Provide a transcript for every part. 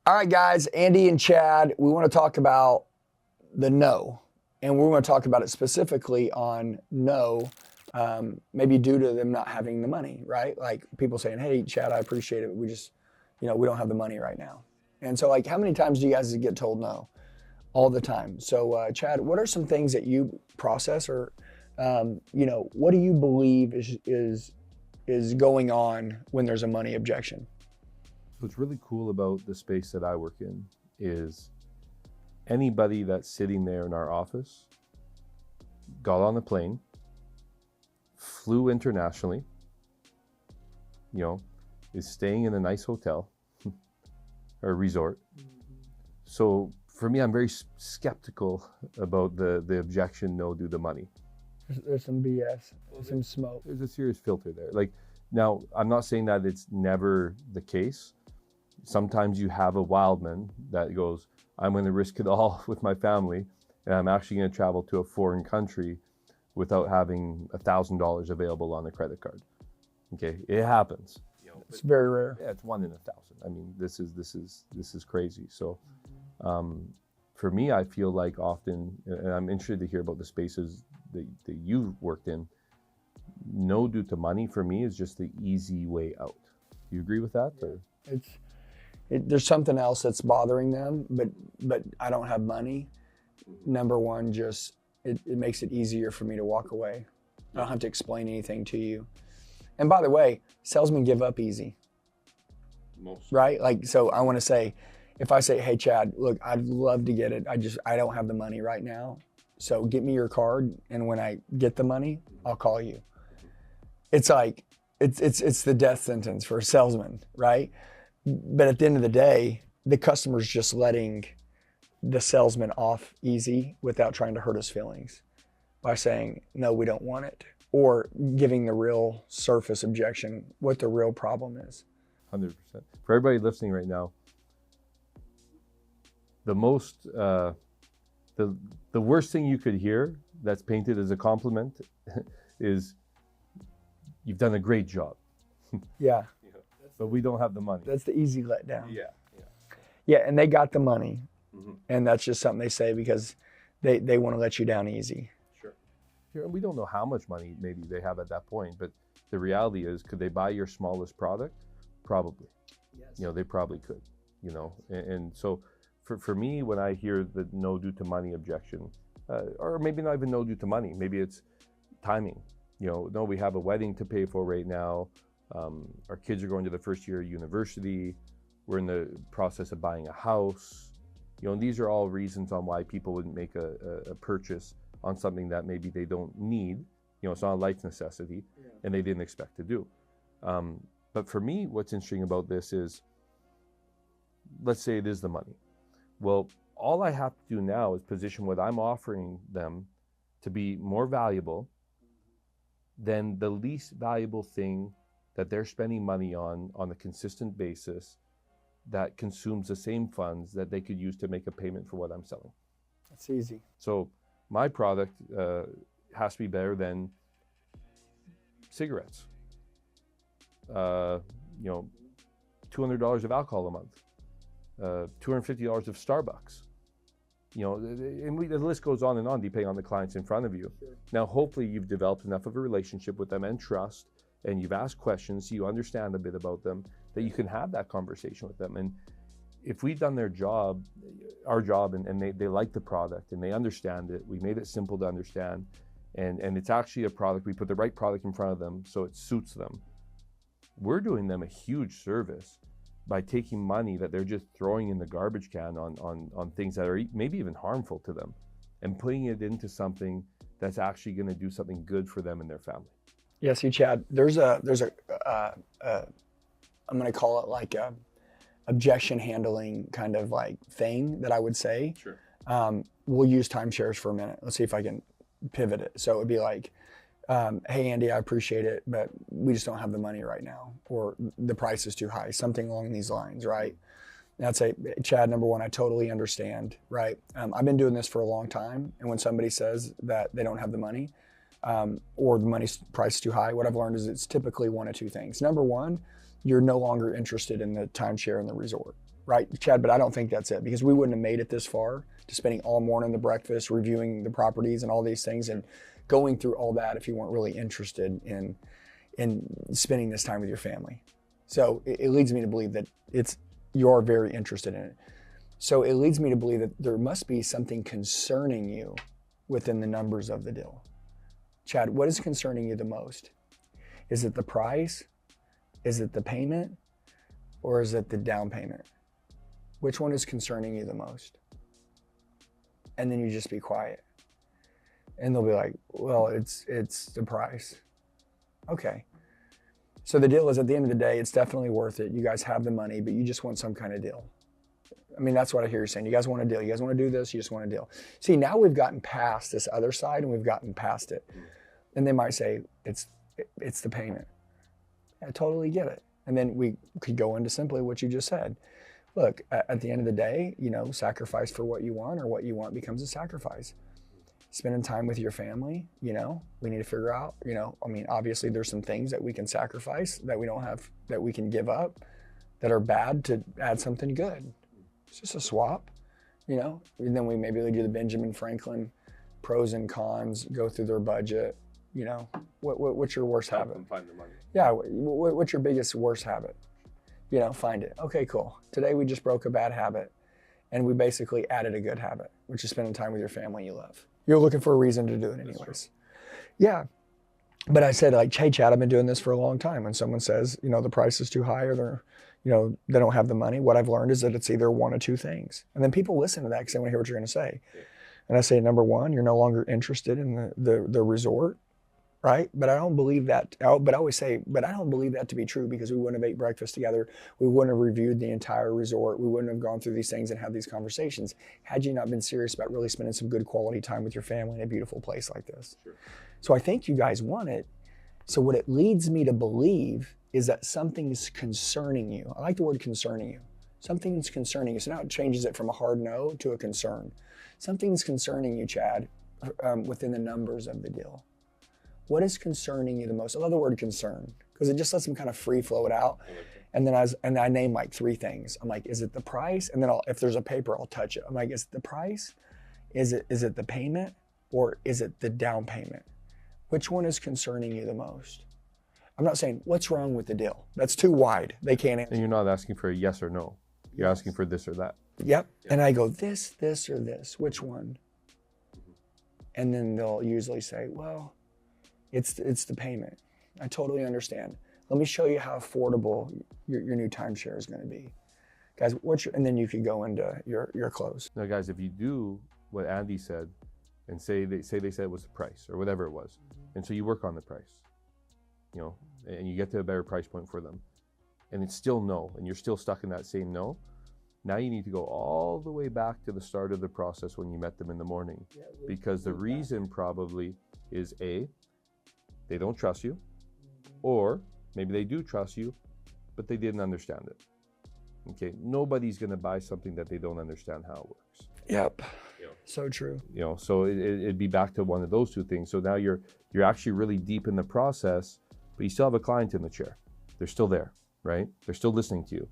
All right, guys, Andy and Chad, we want to talk about the no. And we want to talk about it specifically on no, maybe due to them not having the money, right? Like people saying, hey, Chad, I appreciate it. We just, we don't have the money right now. And so like, how many times do you guys get told no? All the time. So Chad, what are some things that you process or, what do you believe is going on when there's a money objection? What's really cool about the space that I work in is anybody that's sitting there in our office got on the plane, flew internationally, is staying in a nice hotel or resort. So for me, I'm very skeptical about the objection no due to money. There's some BS, some smoke. There's a serious filter there. Like now, I'm not saying that it's never the case. Sometimes you have a wildman that goes, I'm going to risk it all with my family, and I'm actually going to travel to a foreign country without having $1,000 available on a credit card. Okay, it happens. It's very rare. Yeah, it's 1 in 1,000. I mean, this is crazy. So, for me, I feel like often, and I'm interested to hear about the spaces that you've worked in. No due to money for me is just the easy way out. Do you agree with that? Or? There's something else that's bothering them, but I don't have money. Number one, just it makes it easier for me to walk away. I don't have to explain anything to you. And by the way, salesmen give up easy. Most. Right? Like, so I want to say, if I say, hey, Chad, look, I'd love to get it. I don't have the money right now. So get me your card. And when I get the money, I'll call you. It's like, it's the death sentence for a salesman, right? But at the end of the day, the customer's just letting the salesman off easy without trying to hurt his feelings by saying, no, we don't want it, or giving the real surface objection, what the real problem is. 100%. For everybody listening right now, the most, the worst thing you could hear that's painted as a compliment is, you've done a great job. Yeah. But we don't have the money. That's the easy letdown. Yeah, and they got the money. Mm-hmm. And that's just something they say because they want to let you down easy. Sure. We don't know how much money maybe they have at that point, but the reality is, could they buy your smallest product? Probably. Yes. They probably could, and so for me, when I hear the no due to money objection, or maybe not even no due to money, maybe it's timing. No, we have a wedding to pay for right now. Our kids are going to the first year of university. We're in the process of buying a house. These are all reasons on why people wouldn't make a purchase on something that maybe they don't need. It's not a life necessity, and they didn't expect to do. But for me, what's interesting about this is, let's say it is the money. Well, all I have to do now is position what I'm offering them to be more valuable than the least valuable thing that they're spending money on a consistent basis that consumes the same funds that they could use to make a payment for what I'm selling. That's easy. So my product has to be better than cigarettes. $200 of alcohol a month, $250 of Starbucks. And the list goes on and on depending on the clients in front of you. Sure. Now, hopefully you've developed enough of a relationship with them and trust, and you've asked questions so you understand a bit about them, that you can have that conversation with them. And if we've done our job, and they like the product and they understand it, we made it simple to understand, and it's actually a product, we put the right product in front of them so it suits them. We're doing them a huge service by taking money that they're just throwing in the garbage can on things that are maybe even harmful to them, and putting it into something that's actually going to do something good for them and their family. Yeah, see, Chad, there's a I'm going to call it like a objection handling kind of like thing that I would say. Sure. We'll use timeshares for a minute. Let's see if I can pivot it. So it'd be like, hey, Andy, I appreciate it, but we just don't have the money right now, or the price is too high, something along these lines, right? And I'd say, Chad, number one, I totally understand, right? I've been doing this for a long time, and when somebody says that they don't have the money, or the money price is too high, what I've learned is it's typically one of two things. Number one, you're no longer interested in the timeshare and the resort. right, Chad? But I don't think that's it, because we wouldn't have made it this far to spending all morning the breakfast, reviewing the properties and all these things and going through all that if you weren't really interested in spending this time with your family. So it leads me to believe that you're very interested in it. So it leads me to believe that there must be something concerning you within the numbers of the deal. Chad, what is concerning you the most? Is it the price? Is it the payment? Or is it the down payment? Which one is concerning you the most? And then you just be quiet. And they'll be like, well, it's the price. Okay. So the deal is, at the end of the day, it's definitely worth it. You guys have the money, but you just want some kind of deal. I mean, that's what I hear you saying. You guys want a deal. You guys want to do this. You just want a deal. See, now we've gotten past this other side and we've gotten past it. And they might say, it's the payment. I totally get it. And then we could go into simply what you just said. Look, at the end of the day, sacrifice for what you want, or what you want becomes a sacrifice. Spending time with your family, we need to figure out, obviously there's some things that we can sacrifice that we don't have, that we can give up, that are bad, to add something good. It's just a swap, and then we maybe do the Benjamin Franklin pros and cons, go through their budget, what's your worst habit? Find the money. Yeah, what's your biggest worst habit? Find it. Okay, cool. Today we just broke a bad habit and we basically added a good habit, which is spending time with your family you love. You're looking for a reason to do it anyways. Yeah. But I said, like, hey, Chad, I've been doing this for a long time. When someone says, the price is too high, or they don't have the money, what I've learned is that it's either one of two things. And then people listen to that because they want to hear what you're going to say. Yeah. And I say, number one, you're no longer interested in the resort, right? But I don't believe that. But I always say, but I don't believe that to be true, because we wouldn't have ate breakfast together. We wouldn't have reviewed the entire resort. We wouldn't have gone through these things and had these conversations had you not been serious about really spending some good quality time with your family in a beautiful place like this. Sure. So I think you guys want it. So what it leads me to believe is that something's concerning you. I like the word concerning you. Something's concerning you. So now it changes it from a hard no to a concern. Something's concerning you, Chad, within the numbers of the deal. What is concerning you the most? I love the word concern, because it just lets them kind of free flow it out. And then I name like three things. I'm like, is it the price? And then if there's a paper, I'll touch it. I'm like, is it the price? Is it the payment? Or is it the down payment? Which one is concerning you the most? I'm not saying what's wrong with the deal. That's too wide. They can't answer. And you're not asking for a yes or no. You're asking for this or that. Yep. And I go, this, or this. Which one? And then they'll usually say, well, it's the payment. I totally understand. Let me show you how affordable your new timeshare is going to be. Guys, and then you could go into your close. Now, guys, if you do what Andy said and say they said it was the price or whatever it was, and so you work on the price, and you get to a better price point for them, and it's still no, and you're still stuck in that same no, now you need to go all the way back to the start of the process when you met them in the morning. Because the reason probably is A, they don't trust you, or maybe they do trust you, but they didn't understand it. Okay, nobody's going to buy something that they don't understand how it works. Yep, so true. So it'd be back to one of those two things. So now you're actually really deep in the process, but you still have a client in the chair. They're still there, right? They're still listening to you,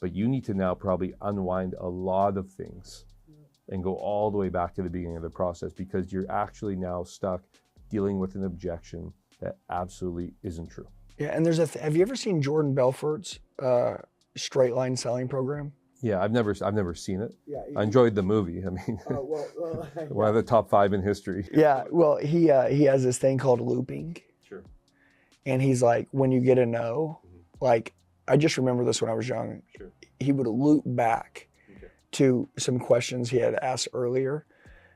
but you need to now probably unwind a lot of things and go all the way back to the beginning of the process, because you're actually now stuck dealing with an objection that absolutely isn't true. Yeah, and have you ever seen Jordan Belfort's straight line selling program? Yeah, I've never seen it. Yeah, I enjoyed the movie. I mean, one of the top 5 in history. Yeah, well, he has this thing called looping. Sure. And he's like, when you get a no, like, I just remember this when I was young. Sure. He would loop back to some questions he had asked earlier.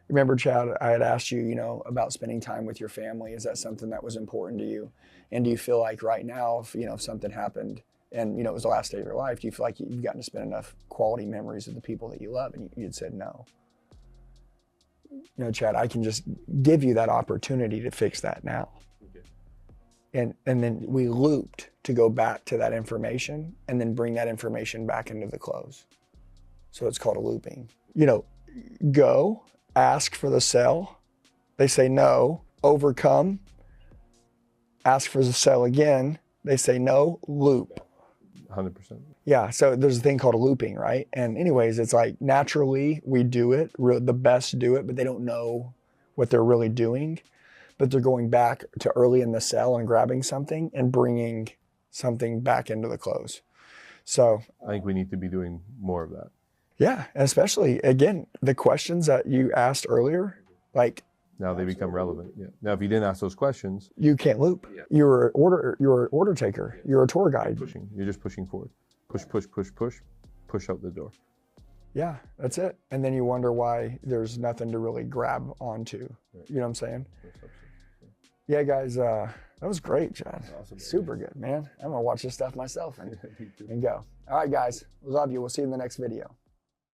Remember, Chad, I had asked you, about spending time with your family. Is that something that was important to you? And do you feel like right now, if something happened and, it was the last day of your life, do you feel like you've gotten to spend enough quality memories with the people that you love? And you'd said no. Chad, I can just give you that opportunity to fix that now. Okay. And then we looped to go back to that information and then bring that information back into the close. So it's called a looping. Go. Ask for the sell. They say no. Overcome. Ask for the sell again. They say no. Loop. 100%. Yeah, so there's a thing called looping, right? And anyways, it's like naturally we do it, the best do it, but they don't know what they're really doing. But they're going back to early in the sell and grabbing something and bringing something back into the close. So I think we need to be doing more of that. yeah, especially again, the questions that you asked earlier, like Now they become relevant. Yeah. Now, if you didn't ask those questions, you can't loop. You're an order taker. You're a tour guide. you're just pushing forward. Push out the door. Yeah, that's it. And then you wonder why there's nothing to really grab onto. You know what I'm saying? Yeah, guys, that was great, John. Awesome. Super good, man. I'm gonna watch this stuff myself and go. All right, guys, love you. We'll see you in the next video.